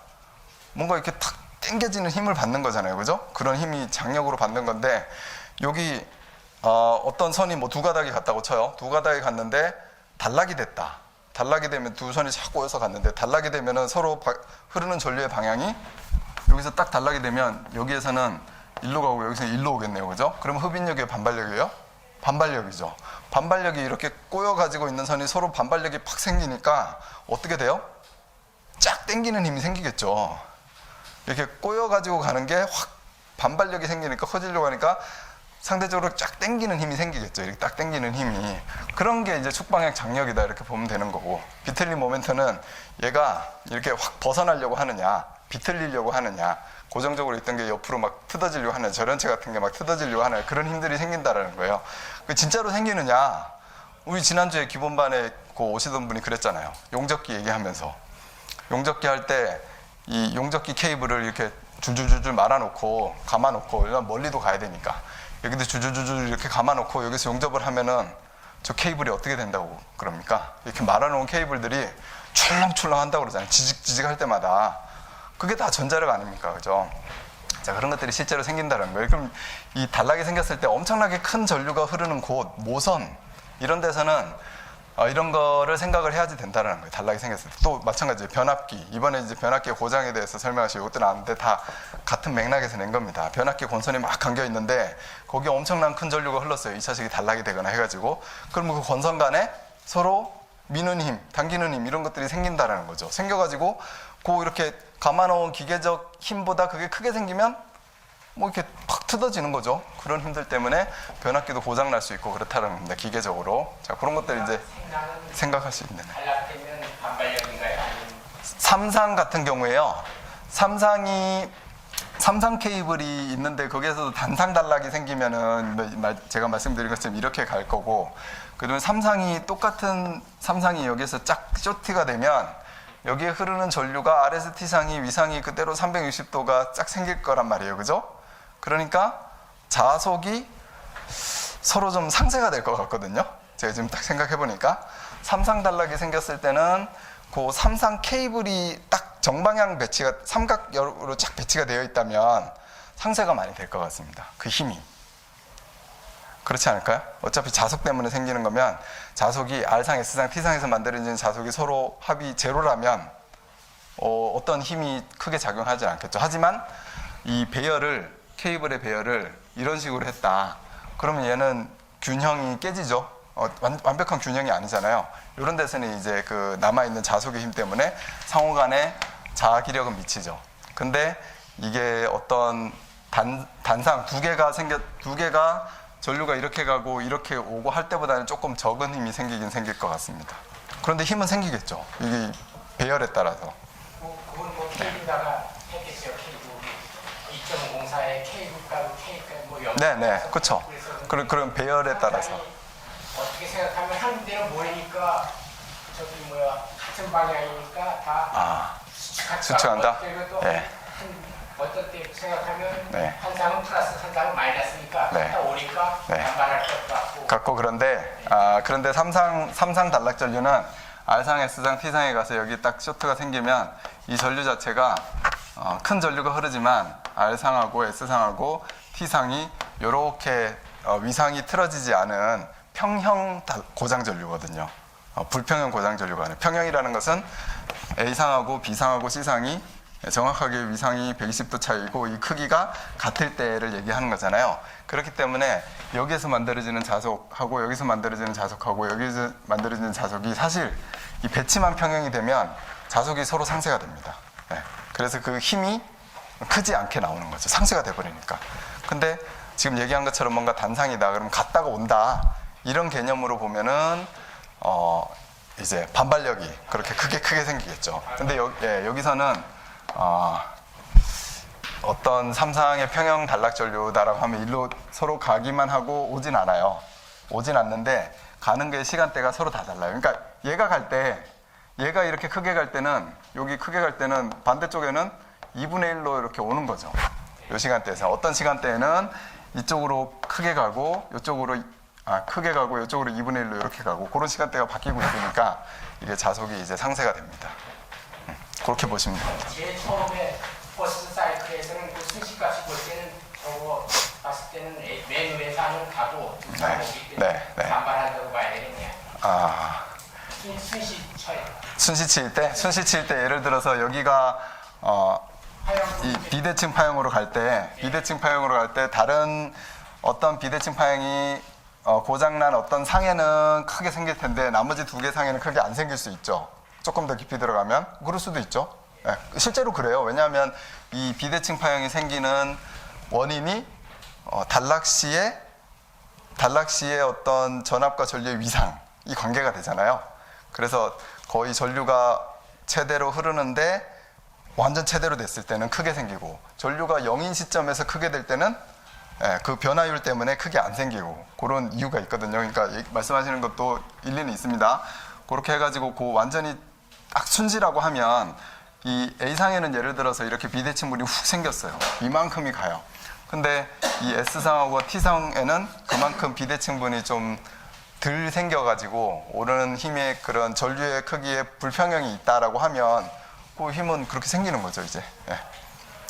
뭔가 이렇게 탁 당겨지는 힘을 받는 거잖아요. 그죠? 그런 힘이 장력으로 받는 건데, 여기 어떤 선이 뭐 두 가닥이 갔다고 쳐요. 두 가닥이 갔는데 단락이 됐다. 단락이 되면 두 선이 샥 꼬여서 갔는데, 단락이 되면은 서로 흐르는 전류의 방향이 여기서 딱 단락이 되면 여기에서는 일로 가고 여기서는 일로 오겠네요. 그죠? 그럼 흡인력이에요, 반발력이에요? 반발력이죠. 반발력이 이렇게 꼬여가지고 있는 선이 서로 반발력이 팍 생기니까 어떻게 돼요? 쫙 당기는 힘이 생기겠죠. 이렇게 꼬여가지고 가는 게 확 반발력이 생기니까, 커지려고 하니까 상대적으로 쫙 당기는 힘이 생기겠죠. 이렇게 딱 당기는 힘이. 그런 게 이제 축방향 장력이다 이렇게 보면 되는 거고, 비틀림 모멘트는 얘가 이렇게 확 벗어나려고 하느냐, 비틀리려고 하느냐, 고정적으로 있던 게 옆으로 막 뜯어지려고 하느냐, 저련체 같은 게 막 뜯어지려고 하느냐, 그런 힘들이 생긴다라는 거예요. 진짜로 생기느냐, 우리 지난주에 기본반에 오시던 분이 그랬잖아요. 용접기 얘기하면서. 용접기 할 때 이 용접기 케이블을 이렇게 줄줄줄줄 말아놓고 감아놓고, 멀리도 가야 되니까 여기도 줄줄줄줄 이렇게 감아놓고 여기서 용접을 하면은 저 케이블이 어떻게 된다고 그럽니까? 이렇게 말아놓은 케이블들이 출렁출렁 한다고 그러잖아요. 지직지직 할 때마다. 그게 다 전자력 아닙니까? 그죠? 자, 그런 것들이 실제로 생긴다는 거예요. 그럼 이 단락이 생겼을 때 엄청나게 큰 전류가 흐르는 곳, 모선, 이런 데서는 이런 거를 생각을 해야지 된다는 거예요. 단락이 생겼을 때. 또 마찬가지예요. 변압기. 이번에 이제 변압기 고장에 대해서 설명하시고 이것도 나왔는데 다 같은 맥락에서 낸 겁니다. 변압기 권선이 막 감겨 있는데 거기에 엄청난 큰 전류가 흘렀어요. 2차식이 단락이 되거나 해가지고. 그러면 그 권선 간에 서로 미는 힘, 당기는 힘, 이런 것들이 생긴다는 거죠. 생겨가지고 이렇게 감아놓은 기계적 힘보다 그게 크게 생기면 뭐 이렇게 팍 뜯어지는 거죠. 그런 힘들 때문에 변압기도 고장 날 수 있고 그렇다는 겁니다. 기계적으로. 자, 그런 것들 이제 생각할 수 있는. 단락되면 반발력인가요? 삼상 같은 경우에요. 삼상 케이블이 있는데 거기에서도 단상 단락이 생기면은 제가 말씀드린 것처럼 이렇게 갈 거고, 그다음에 삼상이 여기에서 쫙 쇼트가 되면 여기에 흐르는 전류가 RST상이 위상이 그대로 360도가 쫙 생길 거란 말이에요. 그죠? 그러니까 자속이 서로 좀 상쇄가 될 것 같거든요. 제가 지금 딱 생각해보니까 삼상 단락이 생겼을 때는 그 삼상 케이블이 딱 정방향 배치가 삼각으로 쫙 배치가 되어 있다면 상쇄가 많이 될 것 같습니다. 그 힘이. 그렇지 않을까요? 어차피 자속 때문에 생기는 거면 자속이 R상, S상, T상에서 만들어지는 자속이 서로 합이 제로라면 어떤 힘이 크게 작용하지 않겠죠. 하지만 이 케이블의 배열을 이런 식으로 했다. 그러면 얘는 균형이 깨지죠. 완벽한 균형이 아니잖아요. 이런 데서는 이제 그 남아있는 자속의 힘 때문에 상호 간에 자기력은 미치죠. 근데 이게 어떤 단상 두 개가 전류가 이렇게 가고 이렇게 오고 할 때보다는 조금 적은 힘이 생기긴 생길 것 같습니다. 그런데 힘은 생기겠죠. 이게 배열에 따라서. 그건 뭐 케이블다가 했겠죠. 케이블 2.04에 케이블가로 뭐 네네, 그렇죠. 그런 배열에 따라서. 어떻게 생각하면 한 대는 모이니까 같은 방향이니까 다 수축한다. 그리고 또 네. 어떤 때 생각하면 네. 한 상은 플러스 한 상은 마이너스니까 네. 다 오니까 반발할 것 같고 그런데 삼상 단락 전류는 R상, S상, T상에 가서 여기 딱 쇼트가 생기면 이 전류 자체가 큰 전류가 흐르지만 R상하고 S상하고 T상이 이렇게 위상이 틀어지지 않은 평형 고장전류거든요. 불평형 고장전류가 아니에요. 평형이라는 것은 A상하고 B상하고 C상이 정확하게 위상이 120도 차이고 이 크기가 같을 때를 얘기하는 거잖아요. 그렇기 때문에 여기에서 만들어지는 자석하고 여기서 만들어지는 자석하고 여기서 만들어지는 자석이 사실 이 배치만 평형이 되면 자석이 서로 상쇄가 됩니다. 네. 그래서 그 힘이 크지 않게 나오는 거죠. 상쇄가 돼버리니까. 근데 지금 얘기한 것처럼 뭔가 단상이다. 그러면 갔다가 온다. 이런 개념으로 보면은 이제 반발력이 그렇게 크게 생기겠죠. 근데 여기서는 어떤 삼상의 평형 단락전류다라고 하면 일로 서로 가기만 하고 오진 않아요. 오진 않는데 가는 게 시간대가 서로 다 달라요. 그러니까 얘가 갈 때, 얘가 이렇게 크게 갈 때는, 여기 크게 갈 때는 반대쪽에는 2분의 1로 이렇게 오는 거죠. 이 시간대에서. 어떤 시간대에는 이쪽으로 크게 가고, 이쪽으로 크게 가고, 이쪽으로 2분의 1로 이렇게 가고, 그런 시간대가 바뀌고 있으니까 이게 자석이 이제 상쇄가 됩니다. 그렇게 보시면 됩니다. 제일 처음에 버스 사이클에서는 그 순식같이 볼 때는 저거 봤을 때는 맨 위에서 하는 가고 오기 때문에 반발한다고 봐야 되겠네요. 순시칠 때 예를 들어서 여기가 이 비대칭 파형으로 갈 때 다른 어떤 비대칭 파형이 고장난 어떤 상에는 크게 생길 텐데 나머지 두 개 상에는 크게 안 생길 수 있죠. 조금 더 깊이 들어가면 그럴 수도 있죠. 네, 실제로 그래요. 왜냐하면 이 비대칭 파형이 생기는 원인이 단락시의 어떤 전압과 전류의 위상 이 관계가 되잖아요. 그래서 거의 전류가 최대로 흐르는데 완전 최대로 됐을 때는 크게 생기고 전류가 0인 시점에서 크게 될 때는 그 변화율 때문에 크게 안 생기고 그런 이유가 있거든요. 그러니까 말씀하시는 것도 일리는 있습니다. 그렇게 해가지고 완전히 딱 순지라고 하면 이 A상에는 예를 들어서 이렇게 비대칭물이 훅 생겼어요. 이만큼이 가요. 근데 이 S상하고 T상에는 그만큼 비대칭분이 좀 덜 생겨가지고 오르는 힘의 그런 전류의 크기에 불평형이 있다라고 하면 그 힘은 그렇게 생기는 거죠, 이제.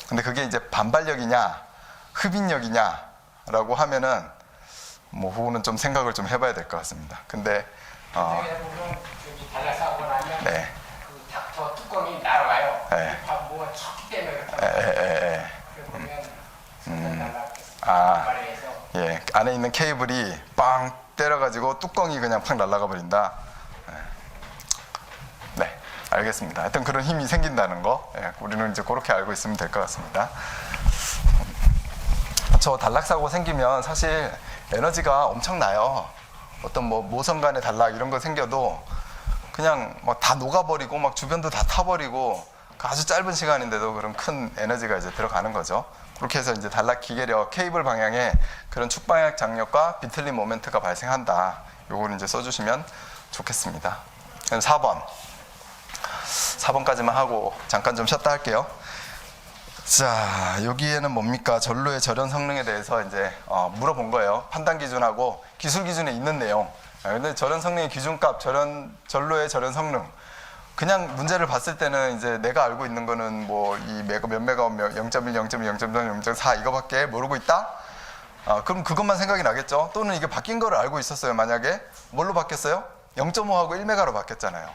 근데 그게 이제 반발력이냐, 흡인력이냐라고 하면은 뭐 그거는 좀 생각을 좀 해봐야 될 것 같습니다. 근데 보면 저기 단락사고 나면 저 뚜껑이 날아가요. 뭐가 쳤기 때문에 그렇다. 보면 단락에서 안에 있는 케이블이 빵 때려가지고 뚜껑이 그냥 팍 날아가 버린다. 네, 알겠습니다. 하여튼 그런 힘이 생긴다는 거, 우리는 이제 그렇게 알고 있으면 될 것 같습니다. 저 단락사고 생기면 사실 에너지가 엄청나요. 어떤 뭐 모선 간의 단락 이런 거 생겨도 그냥 막 다 녹아버리고 막 주변도 다 타버리고 아주 짧은 시간인데도 그런 큰 에너지가 이제 들어가는 거죠. 그렇게 해서 이제 단락 기계력 케이블 방향에 그런 축방향 장력과 비틀림 모멘트가 발생한다. 요거를 이제 써주시면 좋겠습니다. 4번까지만 하고 잠깐 좀 쉬었다 할게요. 자, 여기에는 뭡니까? 전로의 절연 성능에 대해서 이제 물어본 거예요. 판단 기준하고 기술 기준에 있는 내용. 근데 절연 성능의 기준값, 전로의 절연 성능. 그냥 문제를 봤을 때는 이제 내가 알고 있는 거는 뭐 이 몇 메가옴, 0.1, 0.2, 0.3, 0.4 이거밖에 모르고 있다? 그럼 그것만 생각이 나겠죠? 또는 이게 바뀐 거를 알고 있었어요. 만약에 뭘로 바뀌었어요? 0.5하고 1메가로 바뀌었잖아요.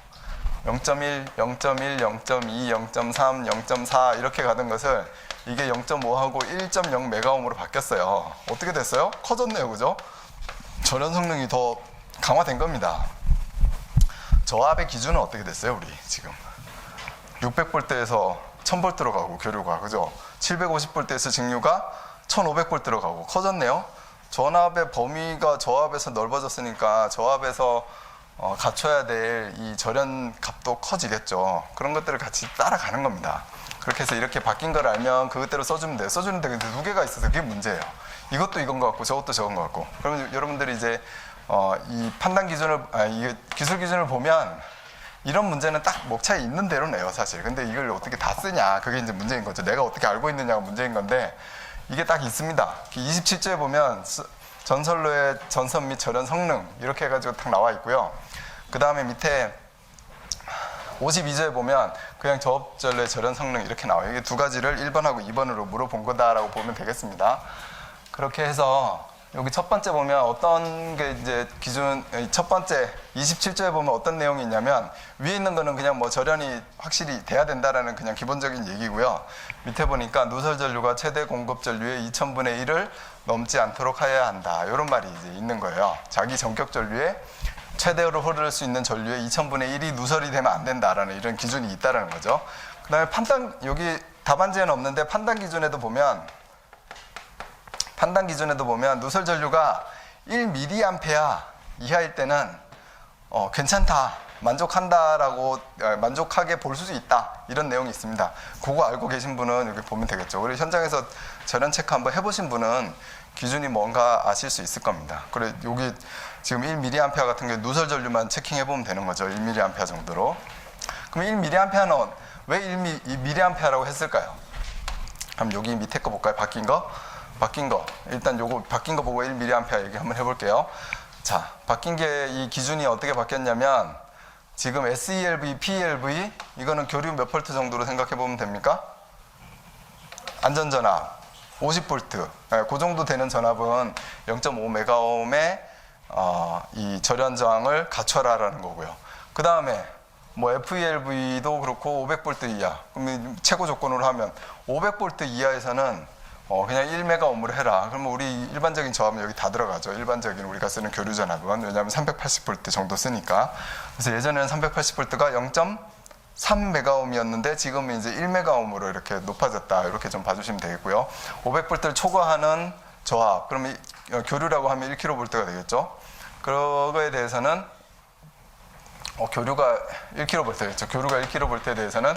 0.1, 0.1, 0.2, 0.3, 0.4 이렇게 가던 것을 이게 0.5하고 1.0 메가옴으로 바뀌었어요. 어떻게 됐어요? 커졌네요, 그죠? 절연 성능이 더 강화된 겁니다. 저압의 기준은 어떻게 됐어요, 우리 지금? 600볼트에서 1000볼트로 가고 교류가, 그죠? 750볼트에서 직류가 1500볼트로 가고 커졌네요. 전압의 범위가 저압에서 넓어졌으니까 저압에서 갖춰야 될 이 절연 값도 커지겠죠. 그런 것들을 같이 따라가는 겁니다. 그렇게 해서 이렇게 바뀐 걸 알면 그것대로 써주면 돼요. 써주는데 근데 두 개가 있어서 그게 문제예요. 이것도 이건 것 같고 저것도 저건 것 같고. 그러면 여러분들이 이제 이 판단 기준을, 이 기술 기준을 보면 이런 문제는 딱 목차에 있는 대로 내요, 사실. 근데 이걸 어떻게 다 쓰냐, 그게 이제 문제인 거죠. 내가 어떻게 알고 있느냐가 문제인 건데 이게 딱 있습니다. 27조에 보면 전선로의 전선 및 절연 성능 이렇게 해가지고 딱 나와 있고요. 그 다음에 밑에 52조에 보면 그냥 저업전로의 절연 성능 이렇게 나와요. 이게 두 가지를 1번하고 2번으로 물어본 거다라고 보면 되겠습니다. 그렇게 해서 여기 첫 번째 보면 어떤 게 이제 기준, 첫 번째 27조에 보면 어떤 내용이 있냐면 위에 있는 거는 그냥 뭐 절연이 확실히 돼야 된다라는 그냥 기본적인 얘기고요. 밑에 보니까 누설 전류가 최대 공급 전류의 2000분의 1을 넘지 않도록 해야 한다. 이런 말이 이제 있는 거예요. 자기 전격 전류에 최대로 흐를 수 있는 전류의 2000분의 1이 누설이 되면 안 된다라는 이런 기준이 있다라는 거죠. 그 다음에 판단, 여기 답안지에는 없는데 판단 기준에도 보면 누설 전류가 1mA 이하일 때는 괜찮다, 만족한다라고 만족하게 볼 수 있다 이런 내용이 있습니다. 그거 알고 계신 분은 여기 보면 되겠죠. 그리고 현장에서 절연 체크 한번 해보신 분은 기준이 뭔가 아실 수 있을 겁니다. 그래 여기 지금 1mA 같은 경우 누설 전류만 체킹해 보면 되는 거죠. 1mA 정도로. 그럼 1mA는 왜 1mA라고 했을까요? 그럼 여기 밑에 거 볼까요? 바뀐 거 일단 요거 바뀐 거 보고 1mA 얘기 한번 해볼게요. 자, 바뀐 게 이 기준이 어떻게 바뀌었냐면 지금 SELV, PLV 이거는 교류 몇 볼트 정도로 생각해 보면 됩니까? 안전전압 50V. 그 정도 되는 전압은 0.5메가옴의 이 절연 저항을 갖춰라라는 거고요. 그 다음에 뭐 FELV도 그렇고 500V 이하. 그러면 최고 조건으로 하면 500V 이하에서는 그냥 1메가옴으로 해라. 그러면 우리 일반적인 저압은 여기 다 들어가죠. 일반적인 우리가 쓰는 교류 전압은. 왜냐하면 380V 정도 쓰니까. 그래서 예전에는 380V가 0.3메가옴이었는데 지금은 이제 1메가옴으로 이렇게 높아졌다. 이렇게 좀 봐주시면 되겠고요. 500V를 초과하는 저압. 그러면 교류라고 하면 1kV가 되겠죠. 그거에 대해서는 교류가 1kV겠죠. 교류가 1kV에 대해서는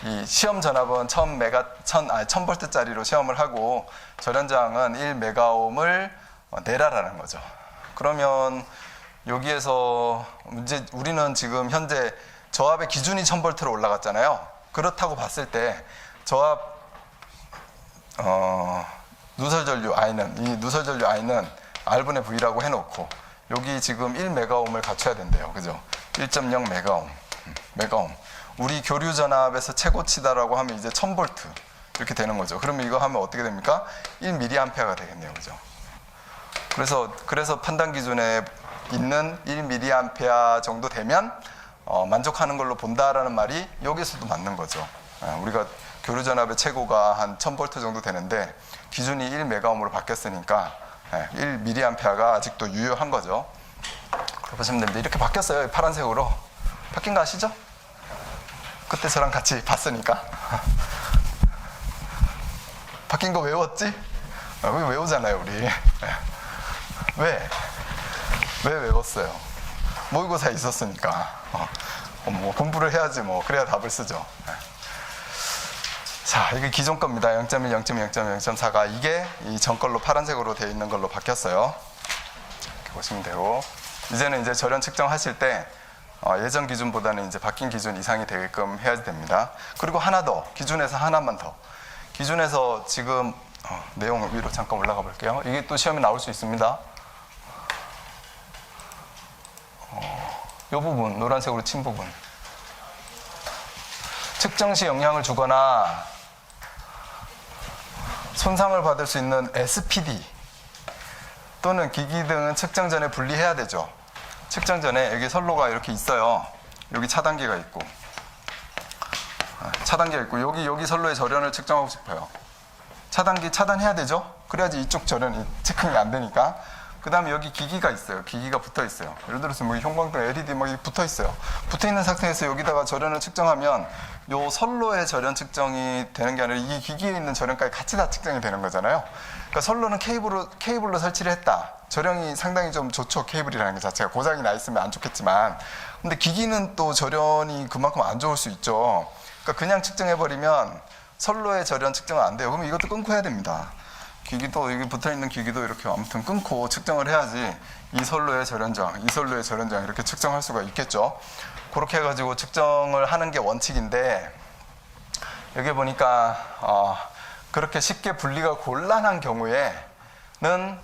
이 시험 전압은 1000V짜리로 시험을 하고 절연 저항은 1메가옴을 내라라는 거죠. 그러면 여기에서 이제 우리는 지금 현재 저압의 기준이 1000V로 올라갔잖아요. 그렇다고 봤을 때 저압 누설 전류 I는 R분의 V라고 해놓고 여기 지금 1메가옴을 갖춰야 된대요. 그죠? 1.0메가옴. 우리 교류 전압에서 최고치다라고 하면 이제 1000V 이렇게 되는 거죠. 그러면 이거 하면 어떻게 됩니까? 1mA가 되겠네요. 그죠? 그래서 판단 기준에 있는 1mA 정도 되면 만족하는 걸로 본다라는 말이 여기서도 맞는 거죠. 우리가 교류 전압의 최고가 한 1000V 정도 되는데 기준이 1메가옴으로 바뀌었으니까 1mA가 아직도 유효한 거죠. 그렇게 보시면 됩니다. 이렇게 바뀌었어요. 파란색으로. 바뀐 거 아시죠? 그때 저랑 같이 봤으니까. 바뀐 거 외웠지? 왜 외우잖아요, 우리. 왜 외웠어요? 모의고사에 있었으니까. 뭐 공부를 해야지 뭐. 그래야 답을 쓰죠. 자, 이게 기존 겁니다. 0.1, 0.2, 0.2, 0.4가 이게 이 전 걸로 파란색으로 되어 있는 걸로 바뀌었어요. 이렇게 보시면 되고. 이제는 이제 절연 측정하실 때 예전 기준보다는 이제 바뀐 기준 이상이 되게끔 해야 됩니다. 그리고 하나 더, 기준에서 하나만 더. 기준에서 지금 내용 위로 잠깐 올라가 볼게요. 이게 또 시험에 나올 수 있습니다. 이 부분, 노란색으로 친 부분. 측정 시 영향을 주거나 손상을 받을 수 있는 SPD 또는 기기 등은 측정 전에 분리해야 되죠. 측정 전에 여기 선로가 이렇게 있어요. 여기 차단기가 있고 여기 선로의 절연을 측정하고 싶어요. 차단기 차단해야 되죠. 그래야지 이쪽 절연이 체크가 안 되니까. 그 다음에 여기 기기가 있어요. 기기가 붙어 있어요. 예를 들어서 뭐 형광등 LED 막 붙어 있어요. 붙어 있는 상태에서 여기다가 절연을 측정하면 요 선로의 절연 측정이 되는 게 아니라 이 기기에 있는 절연까지 같이 다 측정이 되는 거잖아요. 그러니까 선로는 케이블로 설치를 했다. 절연이 상당히 좀 좋죠. 케이블이라는 것 자체가 고장이 나 있으면 안 좋겠지만, 근데 기기는 또 절연이 그만큼 안 좋을 수 있죠. 그러니까 그냥 측정해버리면 선로의 절연 측정은 안 돼요. 그럼 이것도 끊고 해야 됩니다. 기기도 여기 붙어있는 기기도 이렇게 아무튼 끊고 측정을 해야지 이 선로의 절연저항, 이 선로의 절연저항 이렇게 측정할 수가 있겠죠. 그렇게 해가지고 측정을 하는 게 원칙인데 여기 보니까 그렇게 쉽게 분리가 곤란한 경우에는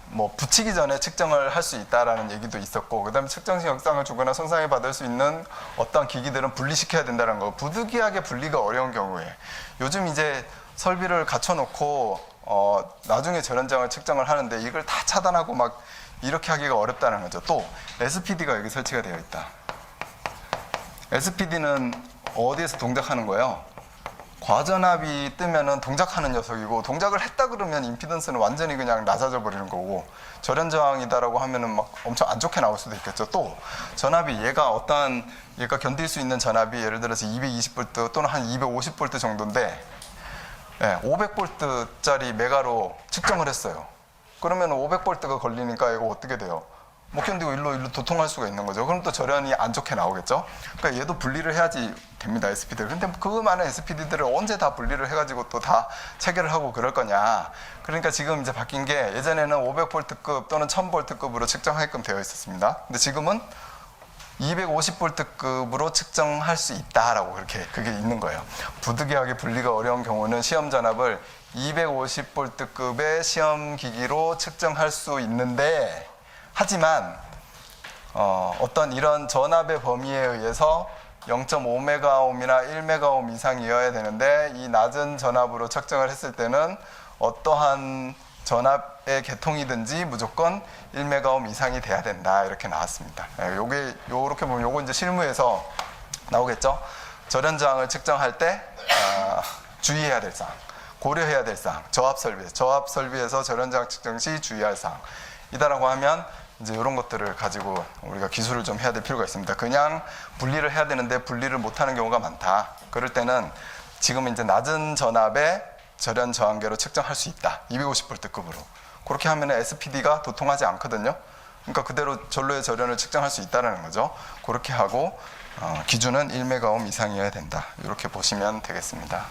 뭐 붙이기 전에 측정을 할 수 있다라는 얘기도 있었고, 그 다음에 측정 시 영상을 주거나 손상을 받을 수 있는 어떤 기기들은 분리시켜야 된다는 거. 부득이하게 분리가 어려운 경우에 요즘 이제 설비를 갖춰놓고 나중에 절연저항을 측정을 하는데 이걸 다 차단하고 막 이렇게 하기가 어렵다는 거죠. 또 SPD가 여기 설치가 되어 있다. SPD는 어디에서 동작하는 거예요? 과전압이 뜨면은 동작하는 녀석이고, 동작을 했다 그러면 임피던스는 완전히 그냥 낮아져 버리는 거고, 절연저항이다라고 하면은 막 엄청 안 좋게 나올 수도 있겠죠. 또 전압이 얘가 견딜 수 있는 전압이 예를 들어서 220V 또는 한 250V 정도인데, 500V짜리 메가로 측정을 했어요. 그러면 500V가 걸리니까 이거 어떻게 돼요? 못 견디고 일로 도통할 수가 있는 거죠. 그럼 또 절연이 안 좋게 나오겠죠. 그러니까 얘도 분리를 해야지 됩니다, SPD를. 근데 그 많은 SPD들을 언제 다 분리를 해가지고 또 다 체결을 하고 그럴 거냐. 그러니까 지금 이제 바뀐 게, 예전에는 500V급 또는 1000V급으로 측정하게끔 되어 있었습니다. 근데 지금은 250V급으로 측정할 수 있다라고 그게 있는 거예요. 부득이하게 분리가 어려운 경우는 시험 전압을 250V급의 시험 기기로 측정할 수 있는데, 하지만 어떤 이런 전압의 범위에 의해서 0.5메가옴이나 1메가옴 이상이어야 되는데, 이 낮은 전압으로 측정을 했을 때는 어떠한 전압의 계통이든지 무조건 1메가옴 이상이 돼야 된다, 이렇게 나왔습니다. 요렇게 보면 요거 이제 실무에서 나오겠죠. 절연저항을 측정할 때 주의해야 될 사항, 고려해야 될 사항, 저압 설비에서 절연저항 측정 시 주의할 사항 이다라고 하면, 이제 이런 것들을 가지고 우리가 기술을 좀 해야 될 필요가 있습니다. 그냥 분리를 해야 되는데 분리를 못하는 경우가 많다. 그럴 때는 지금은 이제 낮은 전압의 절연 저항계로 측정할 수 있다. 250V급으로. 그렇게 하면 SPD가 도통하지 않거든요. 그러니까 그대로 전로의 절연을 측정할 수 있다는 거죠. 그렇게 하고 기준은 1메가옴 이상이어야 된다. 이렇게 보시면 되겠습니다.